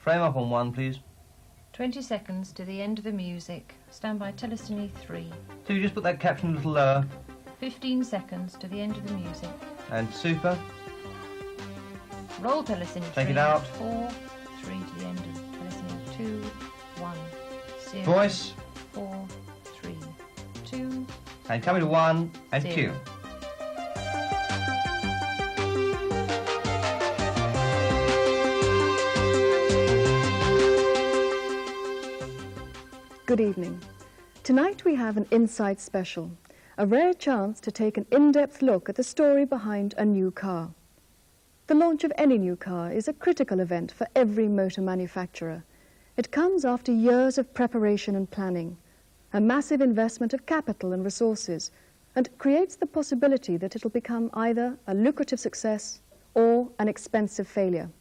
Frame up on 1, please. 20 seconds to the end of the music. Stand by Telestony 3. So you just put that caption a little lower. 15 seconds to the end of the music. And super. Roll Telestony 3. Take it out. 4, 3 to the end of Telestony 2, 1, 0. Voice. 4, 3, 2. And coming to 1 and 0. cue. Good evening. Tonight we have an Insight Special, a rare chance to take an in-depth look at the story behind a new car. The launch of any new car is a critical event for every motor manufacturer. It comes after years of preparation and planning, a massive investment of capital and resources, and creates the possibility that it'll become either a lucrative success or an expensive failure.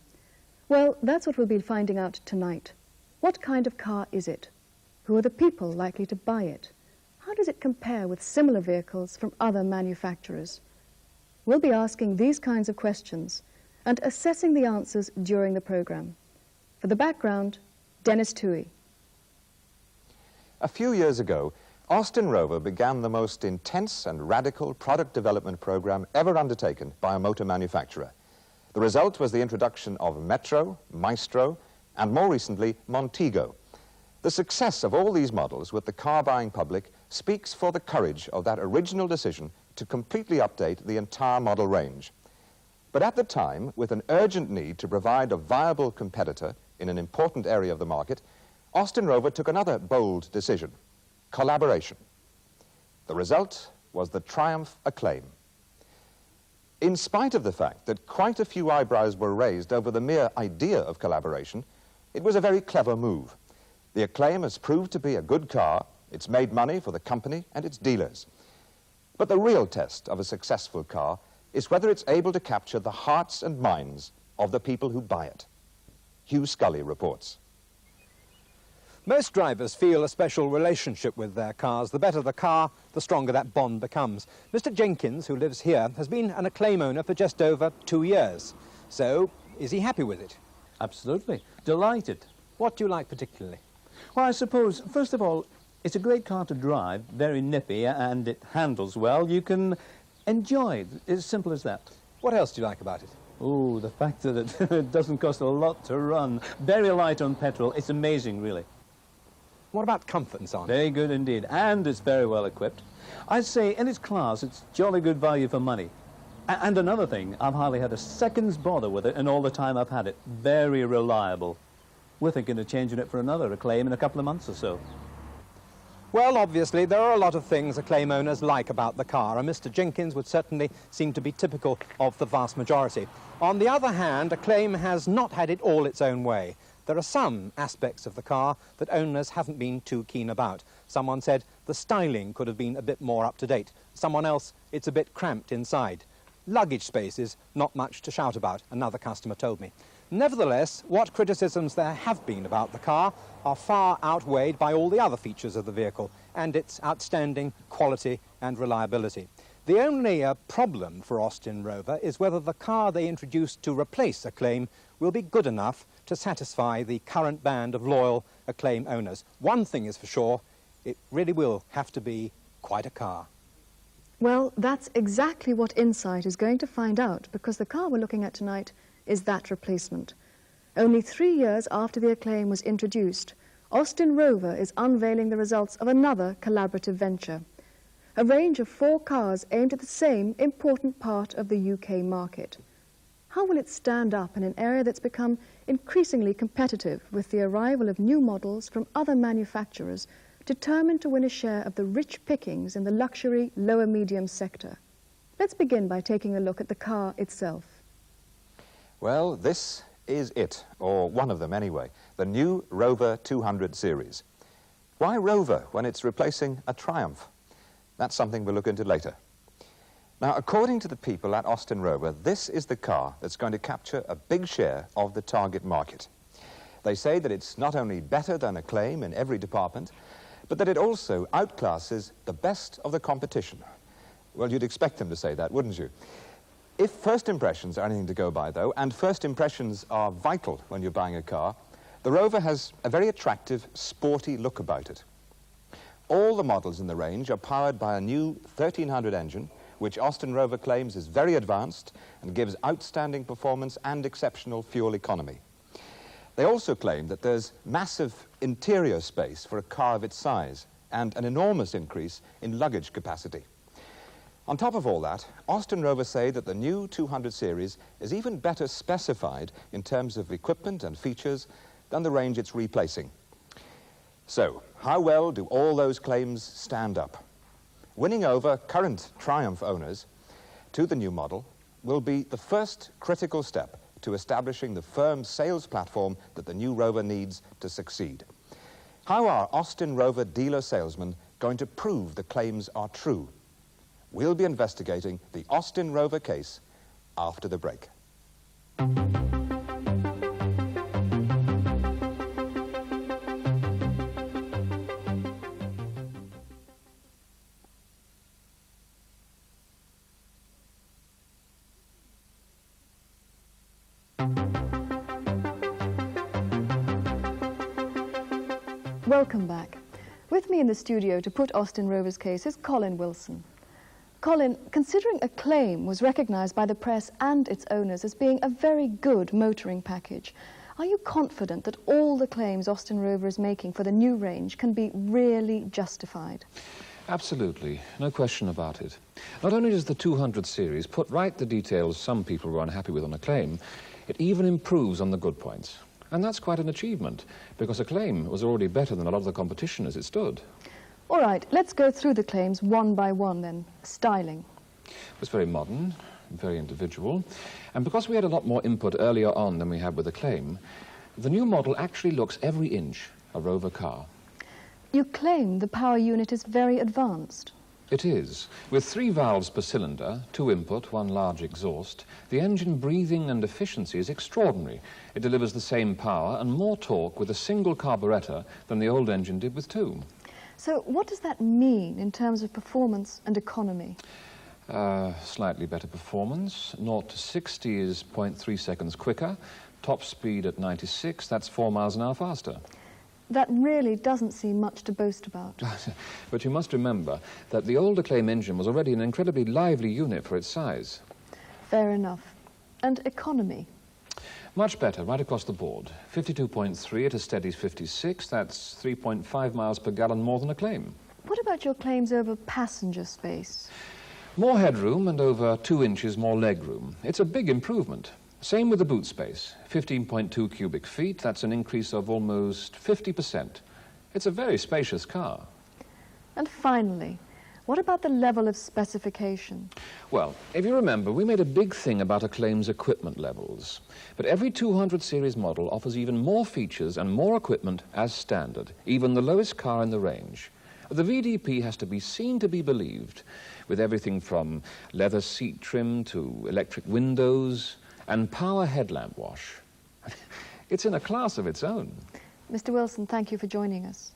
Well, that's what we'll be finding out tonight. What kind of car is it? Who are the people likely to buy it? How does it compare with similar vehicles from other manufacturers? We'll be asking these kinds of questions and assessing the answers during the program. For the background, Dennis Tuohy. A few years ago, Austin-Rover began the most intense and radical product development program ever undertaken by a motor manufacturer. The result was the introduction of Metro, Maestro, and more recently, Montego. The success of all these models with the car-buying public speaks for the courage of that original decision to completely update the entire model range. But at the time, with an urgent need to provide a viable competitor in an important area of the market, Austin-Rover took another bold decision: collaboration. The result was the Triumph Acclaim. In spite of the fact that quite a few eyebrows were raised over the mere idea of collaboration, it was a very clever move. The Acclaim has proved to be a good car. It's made money for the company and its dealers. But the real test of a successful car is whether it's able to capture the hearts and minds of the people who buy it. Hugh Scully reports. Most drivers feel a special relationship with their cars. The better the car, the stronger that bond becomes. Mr. Jenkins, who lives here, has been an Acclaim owner for just over 2 years. So, is he happy with it? Absolutely. Delighted. What do you like particularly? Well, I suppose, first of all, it's a great car to drive, very nippy, and it handles well. You can enjoy it, as simple as that. What else do you like about it? Oh, the fact that it doesn't cost a lot to run. Very light on petrol. It's amazing, really. What about comfort and so on? Very good indeed, and it's very well equipped. I'd say in its class, it's jolly good value for money. And another thing, I've hardly had a second's bother with it in all the time I've had it. Very reliable. We're thinking of changing it for another Acclaim in a couple of months or so. Well, obviously, there are a lot of things Acclaim owners like about the car, and Mr. Jenkins would certainly seem to be typical of the vast majority. On the other hand, Acclaim has not had it all its own way. There are some aspects of the car that owners haven't been too keen about. Someone said the styling could have been a bit more up-to-date. Someone else, it's a bit cramped inside. Luggage spaces, not much to shout about, another customer told me. Nevertheless, what criticisms there have been about the car are far outweighed by all the other features of the vehicle and its outstanding quality and reliability. The only problem for Austin-Rover is whether the car they introduced to replace Acclaim will be good enough to satisfy the current band of loyal Acclaim owners. One thing is for sure, it really will have to be quite a car. Well, that's exactly what Insight is going to find out, because the car we're looking at tonight is that replacement. Only 3 years after the Acclaim was introduced, Austin-Rover is unveiling the results of another collaborative venture. A range of 4 cars aimed at the same important part of the UK market. How will it stand up in an area that's become increasingly competitive with the arrival of new models from other manufacturers determined to win a share of the rich pickings in the luxury lower-medium sector? Let's begin by taking a look at the car itself. Well, this is it, or one of them anyway, the new Rover 200 series. Why Rover when it's replacing a Triumph? That's something we'll look into later. Now, according to the people at Austin-Rover, this is the car that's going to capture a big share of the target market. They say that it's not only better than Acclaim in every department, but that it also outclasses the best of the competition. Well, you'd expect them to say that, wouldn't you? If first impressions are anything to go by, though, and first impressions are vital when you're buying a car, The Rover has a very attractive, sporty look about it. All the models in the range are powered by a new 1300 engine, which Austin Rover claims is very advanced and gives outstanding performance and exceptional fuel economy. They also claim that there's massive interior space for a car of its size and an enormous increase in luggage capacity. On top of all that, Austin Rover say that the new 200 series is even better specified in terms of equipment and features than the range it's replacing. So, how well do all those claims stand up? Winning over current Triumph owners to the new model will be the first critical step to establishing the firm sales platform that the new Rover needs to succeed. How are Austin Rover dealer salesmen going to prove the claims are true? We'll be investigating the Austin Rover case after the break. Welcome back. With me in the studio to put Austin Rover's case is Colin Wilson. Colin, considering Acclaim was recognised by the press and its owners as being a very good motoring package, are you confident that all the claims Austin Rover is making for the new range can be really justified? Absolutely, no question about it. Not only does the 200 series put right the details some people were unhappy with on Acclaim, it even improves on the good points. And that's quite an achievement, because Acclaim was already better than a lot of the competition as it stood. All right, let's go through the claims one by one then. Styling. It's very modern, very individual, and because we had a lot more input earlier on than we had with Acclaim, the new model actually looks every inch a Rover car. You claim the power unit is very advanced. It is. With 3 valves per cylinder, 2 input, 1 large exhaust, the engine breathing and efficiency is extraordinary. It delivers the same power and more torque with a single carburettor than the old engine did with 2. So what does that mean in terms of performance and economy? Slightly better performance. 0 to 60 is 0.3 seconds quicker. Top speed at 96, that's 4 miles an hour faster. That really doesn't seem much to boast about. But you must remember that the old Acclaim engine was already an incredibly lively unit for its size. Fair enough. And economy? Much better, right across the board. 52.3 at a steady 56, that's 3.5 miles per gallon more than Acclaim. What about your claims over passenger space? More headroom and over 2 inches more legroom. It's a big improvement. Same with the boot space. 15.2 cubic feet, that's an increase of almost 50%. It's a very spacious car. And finally, what about the level of specification? Well, if you remember, we made a big thing about Acclaim's equipment levels. But every 200 series model offers even more features and more equipment as standard, even the lowest car in the range. The VDP has to be seen to be believed, with everything from leather seat trim to electric windows and power headlamp wash. It's in a class of its own. Mr. Wilson, thank you for joining us.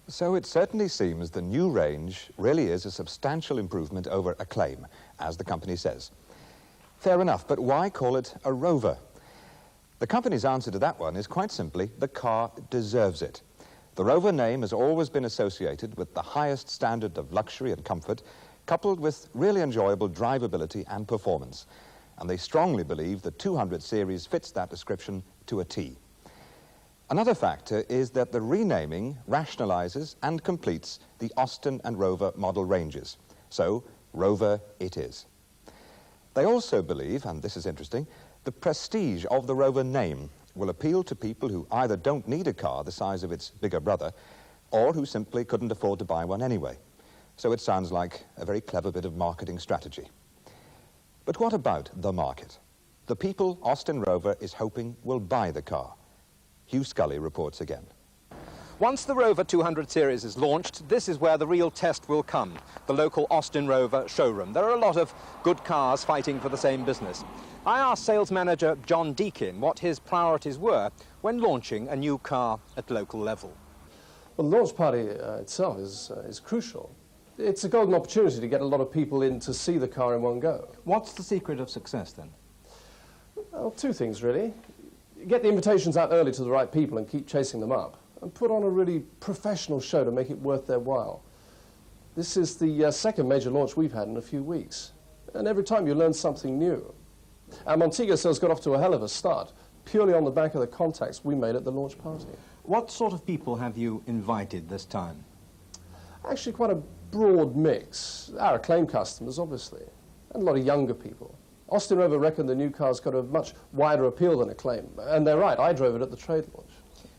So it certainly seems the new range really is a substantial improvement over Acclaim, as the company says. Fair enough, but why call it a Rover? The company's answer to that one is quite simply, the car deserves it. The Rover name has always been associated with the highest standard of luxury and comfort, coupled with really enjoyable drivability and performance. And they strongly believe the 200 series fits that description to a T. Another factor is that the renaming rationalizes and completes the Austin and Rover model ranges. So, Rover it is. They also believe, and this is interesting, the prestige of the Rover name will appeal to people who either don't need a car the size of its bigger brother, or who simply couldn't afford to buy one anyway. So it sounds like a very clever bit of marketing strategy. But what about the market? The people Austin Rover is hoping will buy the car. Hugh Scully reports again. Once the Rover 200 series is launched, this is where the real test will come, the local Austin Rover showroom. There are a lot of good cars fighting for the same business. I asked sales manager John Deakin what his priorities were when launching a new car at local level. Well, the launch party itself is crucial. It's a golden opportunity to get a lot of people in to see the car in one go. What's the secret of success then? Well, 2 things really. Get the invitations out early to the right people and keep chasing them up. And put on a really professional show to make it worth their while. This is the second major launch we've had in a few weeks. And every time you learn something new. Our Montego sales got off to a hell of a start, purely on the back of the contacts we made at the launch party. What sort of people have you invited this time? Actually, quite a broad mix. Our Acclaim customers, obviously, and a lot of younger people. Austin-rover reckon the new car's got a much wider appeal than Acclaim. And they're right, I drove it at the trade launch.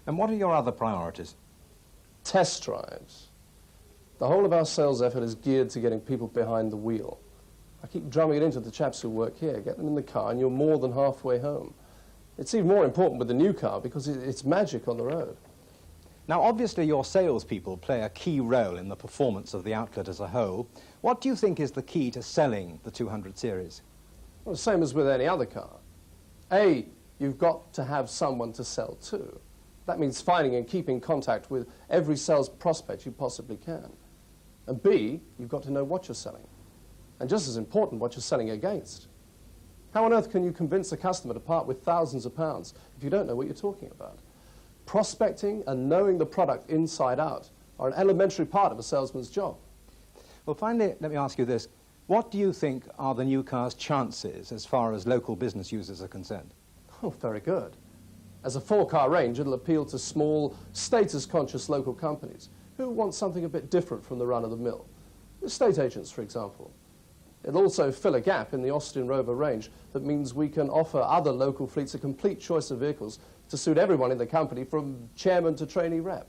And what are your other priorities? Test drives. The whole of our sales effort is geared to getting people behind the wheel. I keep drumming it into the chaps who work here. Get them in the car and you're more than halfway home. It's even more important with the new car because it's magic on the road. Now, obviously, your salespeople play a key role in the performance of the outlet as a whole. What do you think is the key to selling the 200 series? Well, the same as with any other car. A, you've got to have someone to sell to. That means finding and keeping contact with every sales prospect you possibly can. And B, you've got to know what you're selling. And just as important, what you're selling against. How on earth can you convince a customer to part with thousands of pounds if you don't know what you're talking about? Prospecting and knowing the product inside out are an elementary part of a salesman's job. Well, finally, let me ask you this. What do you think are the new car's chances as far as local business users are concerned? Oh, very good. As a four-car range, it'll appeal to small, status-conscious local companies who want something a bit different from the run-of-the-mill. Estate agents, for example. It'll also fill a gap in the Austin-rover range that means we can offer other local fleets a complete choice of vehicles to suit everyone in the company, from chairman to trainee rep.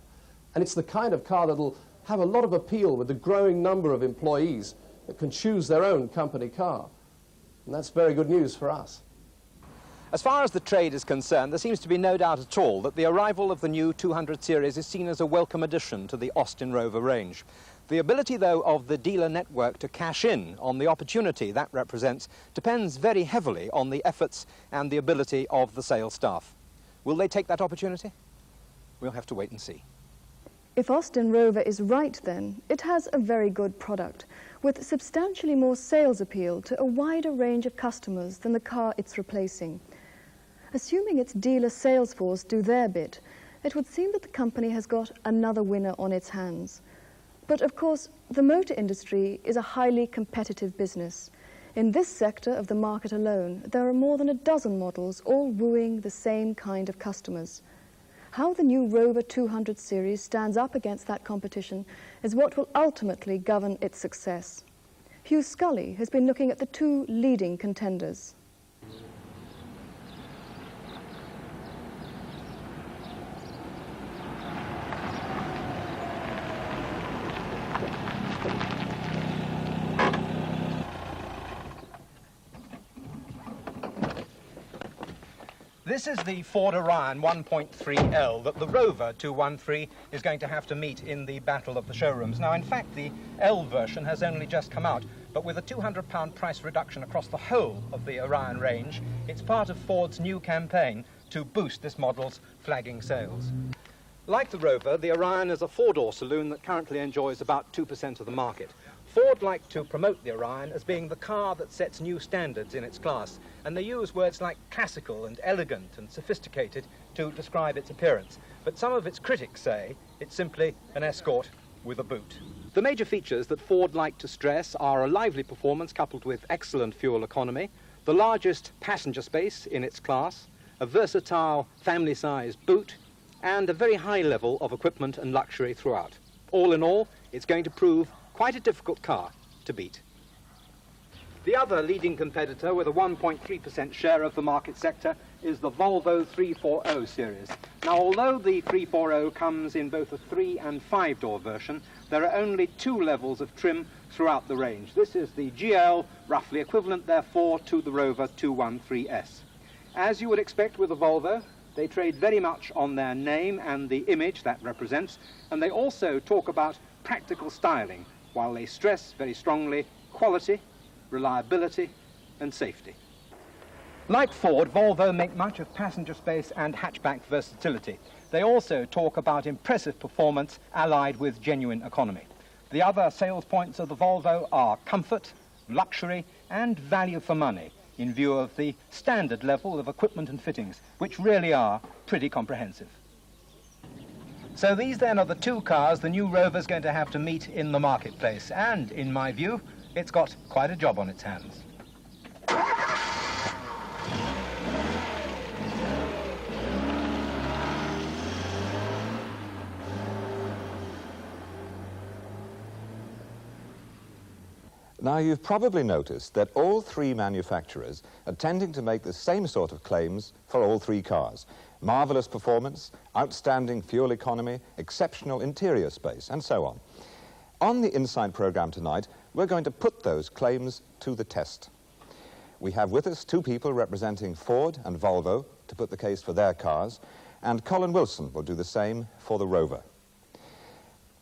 And it's the kind of car that'll have a lot of appeal with the growing number of employees that can choose their own company car. And that's very good news for us. As far as the trade is concerned, there seems to be no doubt at all that the arrival of the new 200 series is seen as a welcome addition to the Austin-rover range. The ability, though, of the dealer network to cash in on the opportunity that represents depends very heavily on the efforts and the ability of the sales staff. Will they take that opportunity? We'll have to wait and see. If Austin-rover is right, then, it has a very good product, with substantially more sales appeal to a wider range of customers than the car it's replacing. Assuming its dealer sales force do their bit, it would seem that the company has got another winner on its hands. But of course, the motor industry is a highly competitive business. In this sector of the market alone, there are more than a dozen models all wooing the same kind of customers. How the new Rover 200 series stands up against that competition is what will ultimately govern its success. Hugh Scully has been looking at the two leading contenders. This is the Ford Orion 1.3L that the Rover 213 is going to have to meet in the battle of the showrooms. Now, in fact, the L version has only just come out, but with a £200 price reduction across the whole of the Orion range, it's part of Ford's new campaign to boost this model's flagging sales. Like the Rover, the Orion is a four-door saloon that currently enjoys about 2% of the market. Ford like to promote the Orion as being the car that sets new standards in its class, and they use words like classical and elegant and sophisticated to describe its appearance. But some of its critics say it's simply an Escort with a boot. The major features that Ford like to stress are a lively performance coupled with excellent fuel economy, the largest passenger space in its class, a versatile family-sized boot, and a very high level of equipment and luxury throughout. All in all, it's going to prove quite a difficult car to beat. The other leading competitor with a 1.3% share of the market sector is the Volvo 340 series. Now, although the 340 comes in both a 3- and 5-door version, there are only 2 levels of trim throughout the range. This is the GL, roughly equivalent, therefore, to the Rover 213S. As you would expect with a Volvo, they trade very much on their name and the image that represents, and they also talk about practical styling, while they stress very strongly quality, reliability, and safety. Like Ford, Volvo make much of passenger space and hatchback versatility. They also talk about impressive performance allied with genuine economy. The other sales points of the Volvo are comfort, luxury, and value for money. in view of the standard level of equipment and fittings, which really are pretty comprehensive. So these then are the two cars the new Rover's going to have to meet in the marketplace, and in my view, it's got quite a job on its hands. Now, you've probably noticed that all three manufacturers are tending to make the same sort of claims for all three cars. Marvellous performance, outstanding fuel economy, exceptional interior space, and so on. On the Inside programme tonight, we're going to put those claims to the test. We have with us two people representing Ford and Volvo to put the case for their cars, and Colin Wilson will do the same for the Rover.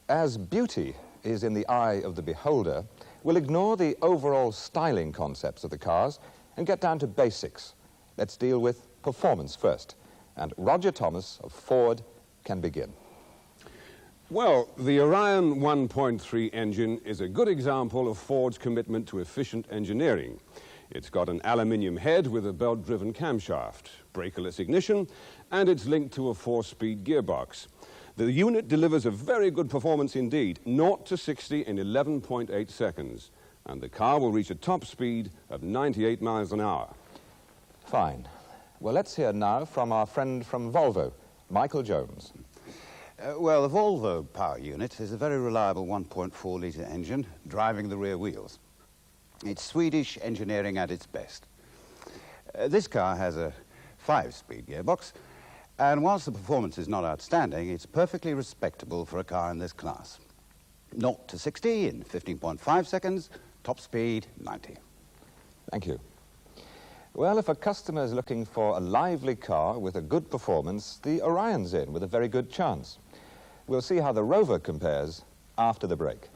As beauty is in the eye of the beholder, we'll ignore the overall styling concepts of the cars and get down to basics. Let's deal with performance first. And Roger Thomas of Ford can begin. Well, the Orion 1.3 engine is a good example of Ford's commitment to efficient engineering. It's got an aluminium head with a belt-driven camshaft, breakerless ignition, and it's linked to a 4-speed gearbox. The unit delivers a very good performance indeed, 0 to 60 in 11.8 seconds, and the car will reach a top speed of 98 miles an hour. Fine. Well, let's hear now from our friend from Volvo, Michael Jones. Well, the Volvo power unit is a very reliable 1.4-litre engine driving the rear wheels. It's Swedish engineering at its best. This car has a 5-speed gearbox, and whilst the performance is not outstanding, it's perfectly respectable for a car in this class. 0 to 60 in 15.5 seconds, top speed 90. Thank you. Well, if a customer is looking for a lively car with a good performance, the Orion's in with a very good chance. We'll see how the Rover compares after the break.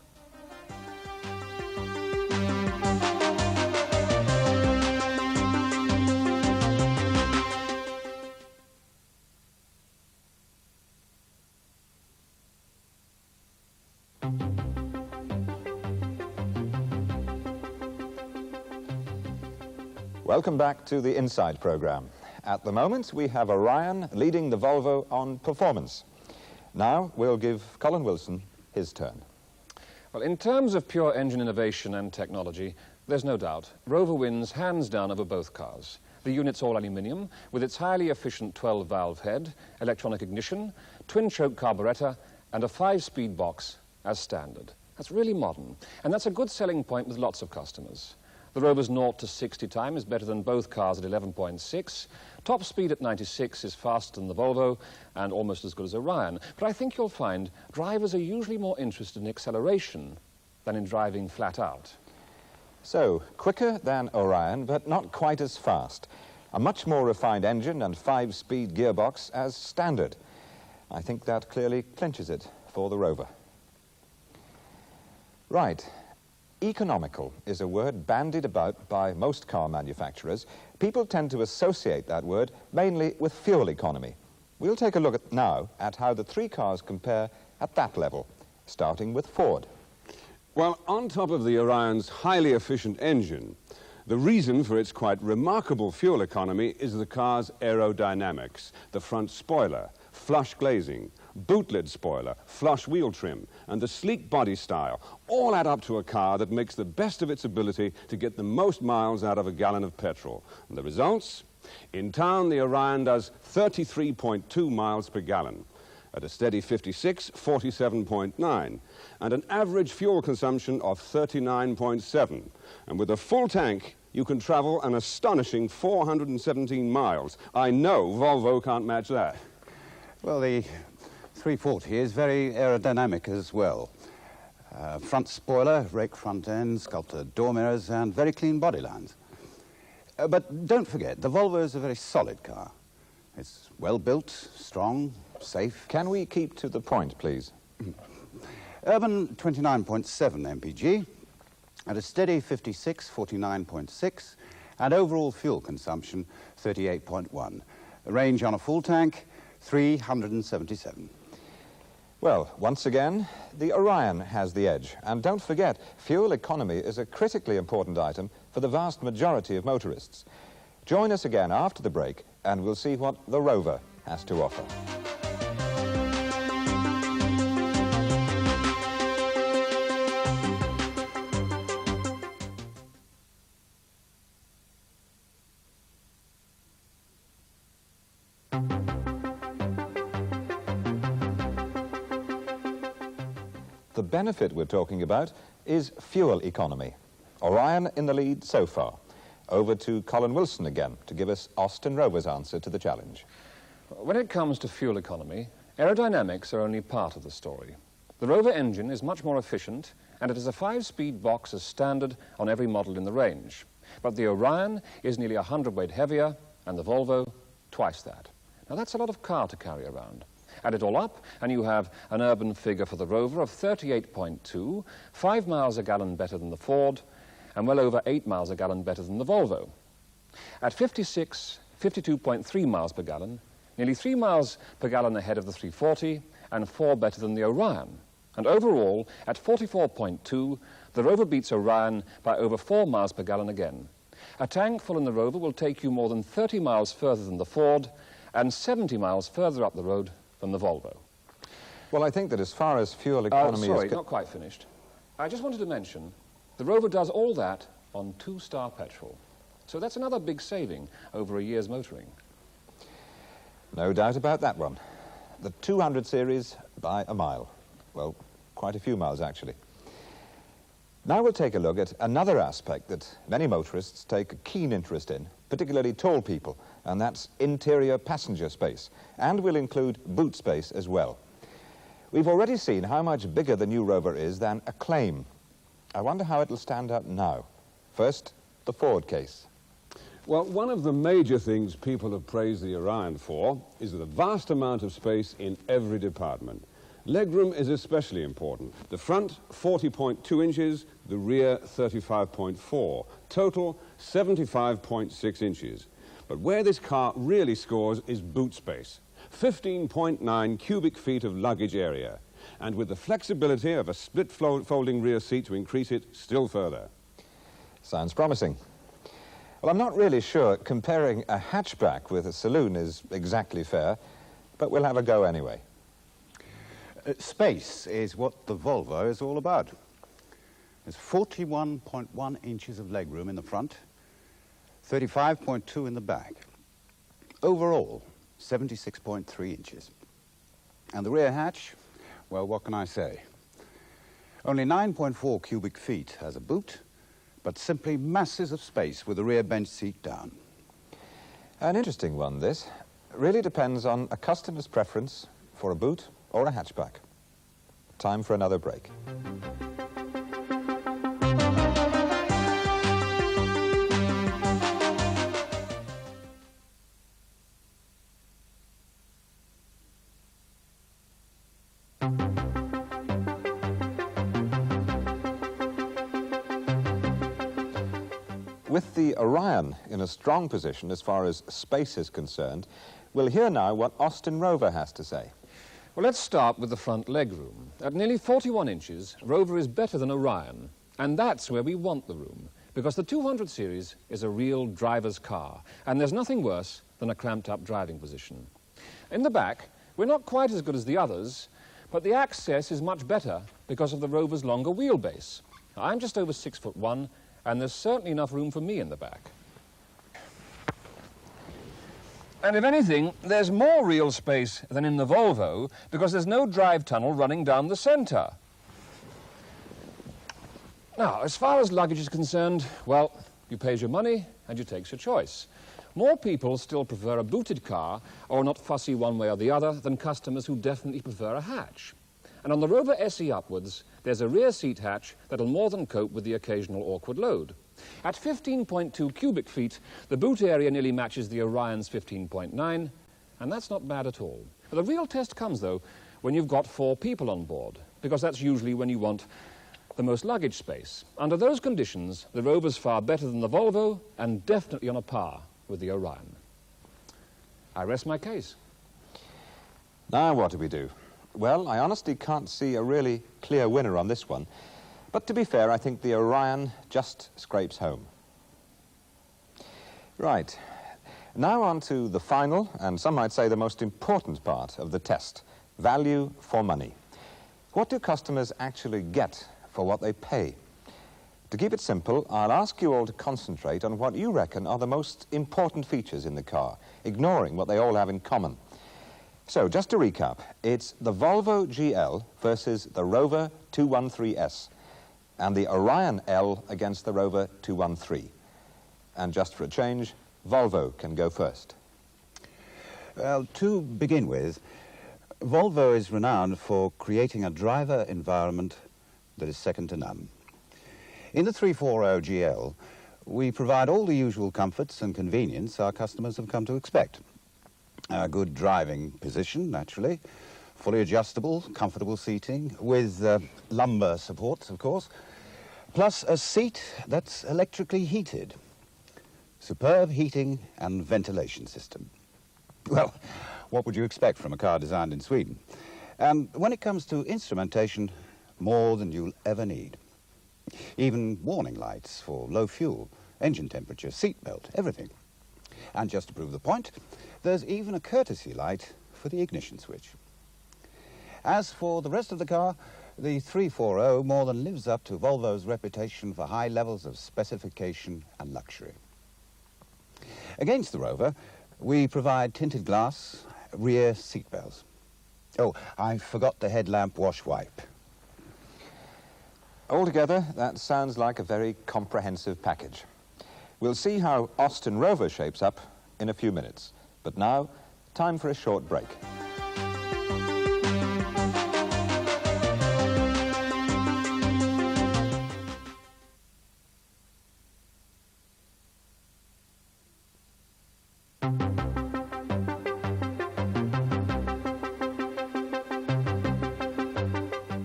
Welcome back to the Inside programme. At the moment, we have Orion leading the Volvo on performance. Now, we'll give Colin Wilson his turn. Well, in terms of pure engine innovation and technology, there's no doubt. Rover wins hands down over both cars. The unit's all aluminium, with its highly efficient 12-valve head, electronic ignition, twin-choke carburettor, and a 5-speed box as standard. That's really modern, and that's a good selling point with lots of customers. The Rover's 0 to 60 time is better than both cars at 11.6. Top speed at 96 is faster than the Volvo and almost as good as Orion. But I think you'll find drivers are usually more interested in acceleration than in driving flat out. So, quicker than Orion, but not quite as fast. A much more refined engine and 5-speed gearbox as standard. I think that clearly clinches it for the Rover. Right. Economical is a word bandied about by most car manufacturers. People tend to associate that word mainly with fuel economy. We'll take a look now at how the three cars compare at that level, starting with Ford. Well, on top of the Orion's highly efficient engine, the reason for its quite remarkable fuel economy is the car's aerodynamics, the front spoiler, flush glazing, boot lid spoiler, flush wheel trim, and the sleek body style all add up to a car that makes the best of its ability to get the most miles out of a gallon of petrol. And the results? In town, the Orion does 33.2 miles per gallon. At a steady 56, 47.9, and an average fuel consumption of 39.7. And with a full tank, you can travel an astonishing 417 miles. I know Volvo can't match that. Well, the 340 is very aerodynamic as well. Front spoiler, rake front end, sculpted door mirrors, and very clean body lines. But don't forget, the Volvo is a very solid car. It's well built, strong, safe. Can we keep to the point, please? Urban 29.7 mpg, at a steady 56, 49.6, and overall fuel consumption 38.1. Range on a full tank 377. Well, once again, the Orion has the edge. And don't forget, fuel economy is a critically important item for the vast majority of motorists. Join us again after the break and we'll see what the Rover has to offer. The benefit we're talking about is fuel economy. Orion in the lead so far. Over to Colin Wilson again to give us Austin Rover's answer to the challenge. When it comes to fuel economy, aerodynamics are only part of the story. The Rover engine is much more efficient, and it is a 5-speed box as standard on every model in the range. But the Orion is nearly 100 weight heavier, and the Volvo twice that. Now that's a lot of car to carry around. Add it all up, and you have an urban figure for the Rover of 38.2, 5 miles a gallon better than the Ford, and well over 8 miles a gallon better than the Volvo. At 52.3 miles per gallon, nearly 3 miles per gallon ahead of the 340, and 4 better than the Orion. And overall, at 44.2, the Rover beats Orion by over 4 miles per gallon again. A tank full in the Rover will take you more than 30 miles further than the Ford, and 70 miles further up the road than the Volvo. Well, I think that as far as fuel economy sorry, is... not quite finished. I just wanted to mention, the Rover does all that on 2-star petrol. So that's another big saving over a year's motoring. No doubt about that one. The 200 series by a mile. Well, quite a few miles, actually. Now we'll take a look at another aspect that many motorists take a keen interest in, particularly tall people, and that's interior passenger space. And we'll include boot space as well. We've already seen how much bigger the new Rover is than Acclaim. I wonder how it'll stand out now. First, the Ford case. Well, one of the major things people have praised the Orion for is the vast amount of space in every department. Legroom is especially important. The front, 40.2 inches, the rear, 35.4. Total, 75.6 inches. But where this car really scores is boot space. 15.9 cubic feet of luggage area. And with the flexibility of a split folding rear seat to increase it still further. Sounds promising. Well, I'm not really sure comparing a hatchback with a saloon is exactly fair, but we'll have a go anyway. Space is what the Volvo is all about. There's 41.1 inches of legroom in the front, 35.2 in the back. Overall, 76.3 inches. And the rear hatch, well, what can I say? Only 9.4 cubic feet as a boot, but simply masses of space with the rear bench seat down. An interesting one, this. Really depends on a customer's preference for a boot or a hatchback. Time for another break. With the Orion in a strong position as far as space is concerned, we'll hear now what Austin Rover has to say. Well, let's start with the front legroom. At nearly 41 inches, Rover is better than Orion. And that's where we want the room, because the 200 series is a real driver's car, and there's nothing worse than a clamped-up driving position. In the back, we're not quite as good as the others, but the access is much better because of the Rover's longer wheelbase. Now, I'm just over 6'1", and there's certainly enough room for me in the back. And if anything, there's more real space than in the Volvo because there's no drive tunnel running down the centre. Now, as far as luggage is concerned, well, you pays your money and you takes your choice. More people still prefer a booted car or not fussy one way or the other than customers who definitely prefer a hatch. And on the Rover SE upwards, there's a rear seat hatch that'll more than cope with the occasional awkward load. At 15.2 cubic feet, the boot area nearly matches the Orion's 15.9, and that's not bad at all. The real test comes, though, when you've got 4 people on board, because that's usually when you want the most luggage space. Under those conditions, the Rover's far better than the Volvo, and definitely on a par with the Orion. I rest my case. Now what do we do? Well, I honestly can't see a really clear winner on this one. But to be fair, I think the Orion just scrapes home. Right. Now on to the final, and some might say the most important part of the test, value for money. What do customers actually get for what they pay? To keep it simple, I'll ask you all to concentrate on what you reckon are the most important features in the car, ignoring what they all have in common. So, just to recap, it's the Volvo GL versus the Rover 213S, and the Orion L against the Rover 213. And just for a change, Volvo can go first. Well, to begin with, Volvo is renowned for creating a driver environment that is second to none. In the 340 GL, we provide all the usual comforts and convenience our customers have come to expect. A good driving position, naturally, fully adjustable, comfortable seating, with lumbar supports, of course, plus a seat that's electrically heated. Superb heating and ventilation system. Well, what would you expect from a car designed in Sweden? And when it comes to instrumentation, more than you'll ever need. Even warning lights for low fuel, engine temperature, seat belt, everything. And just to prove the point, there's even a courtesy light for the ignition switch. As for the rest of the car, the 340 more than lives up to Volvo's reputation for high levels of specification and luxury. Against the Rover, we provide tinted glass, rear seat belts. Oh, I forgot the headlamp wash wipe. Altogether, that sounds like a very comprehensive package. We'll see how Austin Rover shapes up in a few minutes. But now, time for a short break.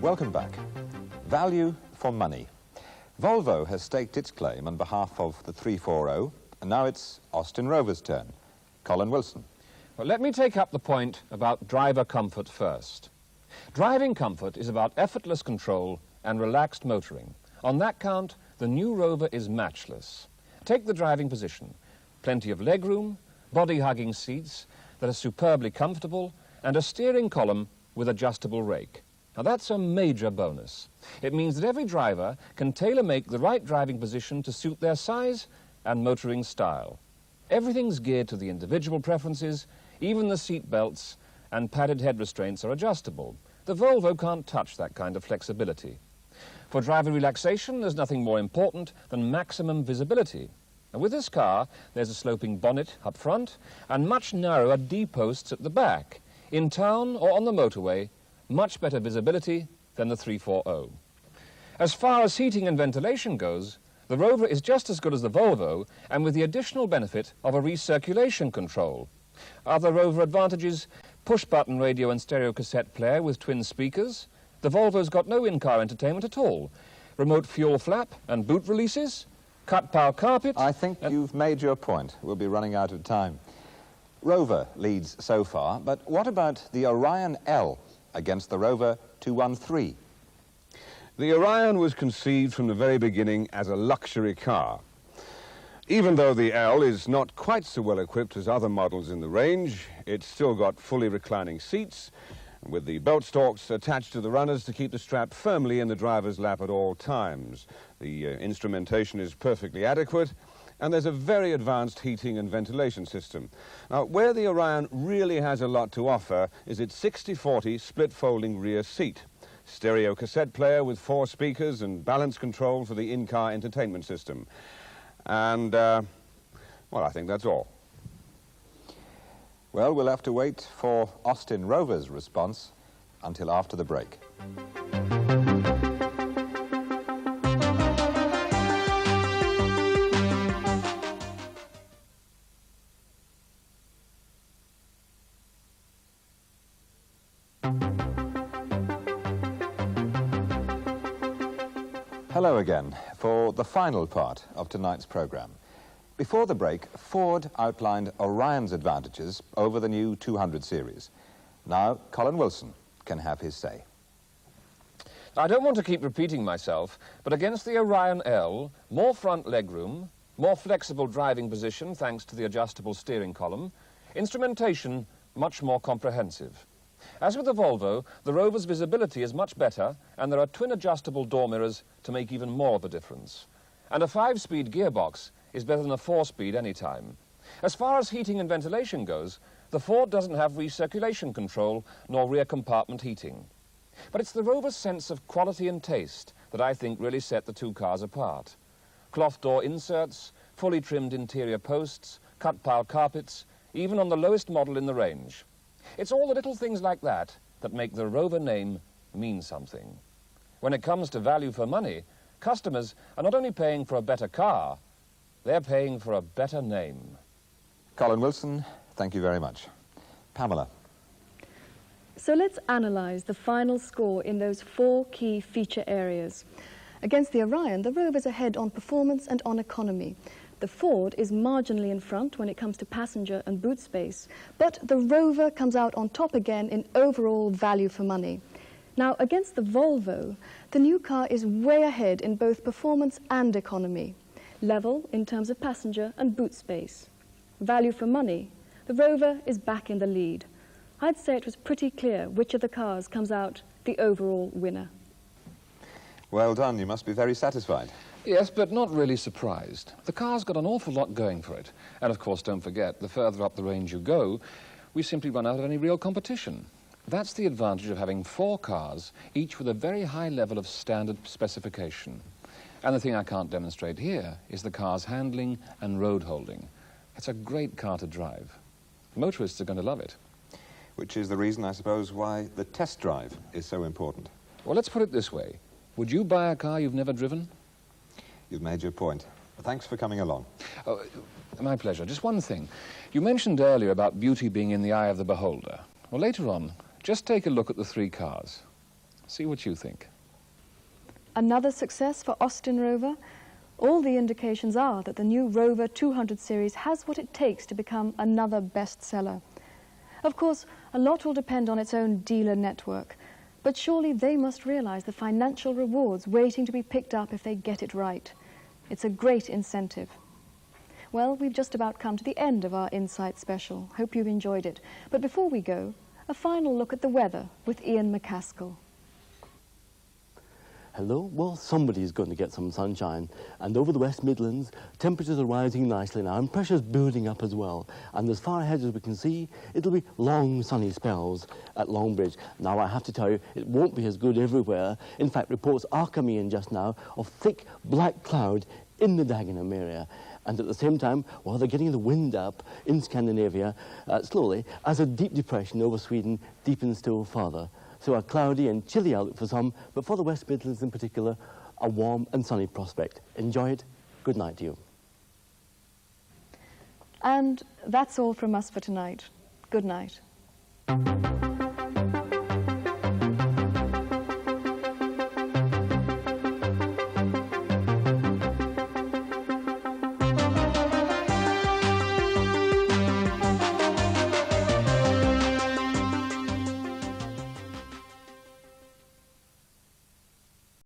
Welcome back. Value for money. Volvo has staked its claim on behalf of the 340, and now it's Austin Rover's turn. Colin Wilson. Well, let me take up the point about driver comfort first. Driving comfort is about effortless control and relaxed motoring. On that count, the new Rover is matchless. Take the driving position. Plenty of legroom, body-hugging seats that are superbly comfortable, and a steering column with adjustable rake. Now that's a major bonus. It means that every driver can tailor-make the right driving position to suit their size and motoring style. Everything's geared to the individual preferences, even the seat belts and padded head restraints are adjustable. The Volvo can't touch that kind of flexibility. For driver relaxation, there's nothing more important than maximum visibility. And with this car, there's a sloping bonnet up front and much narrower D-posts at the back. In town or on the motorway, much better visibility than the 340. As far as heating and ventilation goes, the Rover is just as good as the Volvo, and with the additional benefit of a recirculation control. Other Rover advantages: push-button radio and stereo cassette player with twin speakers. The Volvo's got no in-car entertainment at all. Remote fuel flap and boot releases, cut-power carpet... I think you've made your point. We'll be running out of time. Rover leads so far, but what about the Orion L against the Rover 213? The Orion was conceived from the very beginning as a luxury car. Even though the L is not quite so well equipped as other models in the range, it's still got fully reclining seats, with the belt stalks attached to the runners to keep the strap firmly in the driver's lap at all times. The instrumentation is perfectly adequate, and there's a very advanced heating and ventilation system. Now, where the Orion really has a lot to offer is its 60/40 split-folding rear seat, stereo cassette player with 4 speakers and balance control for the in-car entertainment system. And, well, I think that's all. Well, we'll have to wait for Austin Rover's response until after the break. Hello again for the final part of tonight's program. Before the break, Ford outlined Orion's advantages over the new 200 series. Now, Colin Wilson can have his say. I don't want to keep repeating myself, but against the Orion L, more front legroom, more flexible driving position thanks to the adjustable steering column, instrumentation much more comprehensive. As with the Volvo, the Rover's visibility is much better, and there are twin adjustable door mirrors to make even more of a difference. And a 5-speed gearbox is better than a 4-speed any time. As far as heating and ventilation goes, the Ford doesn't have recirculation control nor rear compartment heating. But it's the Rover's sense of quality and taste that I think really set the two cars apart. Cloth door inserts, fully trimmed interior posts, cut pile carpets, even on the lowest model in the range. It's all the little things like that that make the Rover name mean something. When it comes to value for money, customers are not only paying for a better car, they're paying for a better name. Colin Wilson, thank you very much. Pamela. So let's analyse the final score in those 4 key feature areas. Against the Orion, the Rover's ahead on performance and on economy. The Ford is marginally in front when it comes to passenger and boot space, but the Rover comes out on top again in overall value for money. Now, against the Volvo, the new car is way ahead in both performance and economy. Level in terms of passenger and boot space. Value for money, the Rover is back in the lead. I'd say it was pretty clear which of the cars comes out the overall winner. Well done, you must be very satisfied. Yes, but not really surprised. The car's got an awful lot going for it. And of course, don't forget, the further up the range you go, we simply run out of any real competition. That's the advantage of having 4 cars, each with a very high level of standard specification. And the thing I can't demonstrate here is the car's handling and road holding. It's a great car to drive. Motorists are going to love it. Which is the reason, I suppose, why the test drive is so important. Well, let's put it this way. Would you buy a car you've never driven? You've made your point. Thanks for coming along. Oh, my pleasure. Just one thing. You mentioned earlier about beauty being in the eye of the beholder. Well, later on, just take a look at the 3 cars. See what you think. Another success for Austin Rover? All the indications are that the new Rover 200 series has what it takes to become another bestseller. Of course, a lot will depend on its own dealer network, but surely they must realise the financial rewards waiting to be picked up if they get it right. It's a great incentive. Well, we've just about come to the end of our Insight special. Hope you've enjoyed it. But before we go, a final look at the weather with Ian McCaskill. Hello? Well, somebody's going to get some sunshine. And over the West Midlands, temperatures are rising nicely now and pressure's building up as well. And as far ahead as we can see, it'll be long sunny spells at Longbridge. Now, I have to tell you, it won't be as good everywhere. In fact, reports are coming in just now of thick black cloud in the Dagenham area. And at the same time, while they're getting the wind up in Scandinavia slowly, as a deep depression over Sweden deepens still further. So a cloudy and chilly outlook for some, but for the West Midlands in particular, a warm and sunny prospect. Enjoy it. Good night to you. And that's all from us for tonight. Good night.